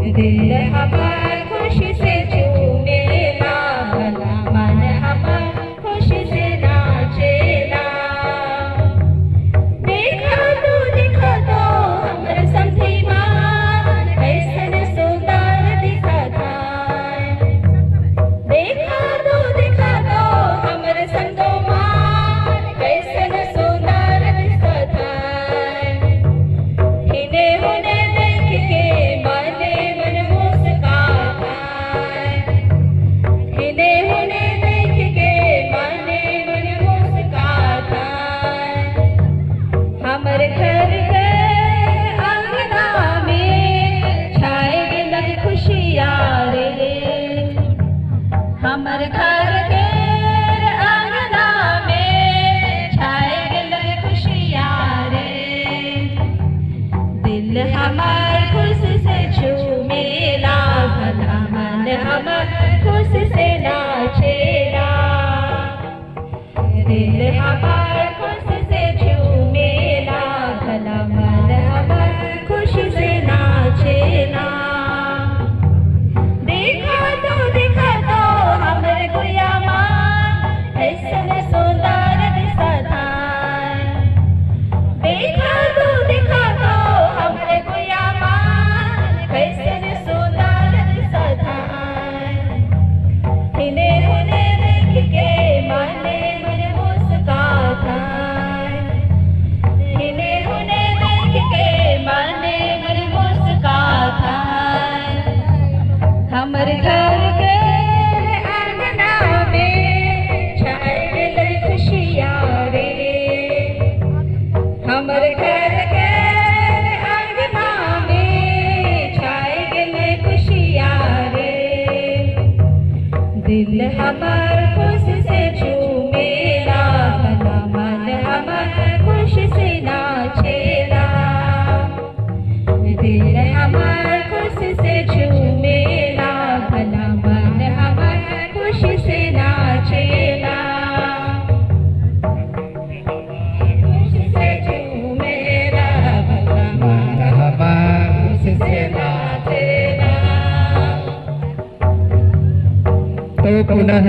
दिल हमार खुशी से झूमेला, भला मन हमार खुशी से नाचेला। देखा तो हमर समधी मान कैसन सुंदर दिखत है। देखा तो हमर संगो मान कैसन सुंदर दिखत है। हिने हुने देख के मने मन मुस्कात है। हिने हुने देख के मने मन मुस्कात है। हमर घर के अंगना में छाए गेलै खुशियाँ रे। हमर घर के अंगना में छाए गेलै खुशियाँ रे। दिल हमार खुशी से झूमेला, भला मन हमार खुशी से नाचेला। दिल हमार खुशी से झूमेला, भला मन हमार खुशी से नाचेला। देखा तो हमर गुड़िया माँ ऐसन सुंदर दिखत है। देखा तो हमर गुड़िया माँ कैसन सुंदर दिखत है। हिने हुने देख के मने मन मुस्कात है। हिने हुने देख के मने मन मुस्कात है। हमर घर के अंगना में छाए गेलै खुशियाँ रे। हमर घर के अंगना में छाए गेलै खुशियाँ रे। दिल हमार खुशी से झूमेला, भला मन हमार खुशी से नाचेला। दिल हमार खुशी से झूमेला, भला मन हमार खुशी से नाचेला। खुशी से झूमेला, भला मन हमार खुशी से नाचेला। तो पुनः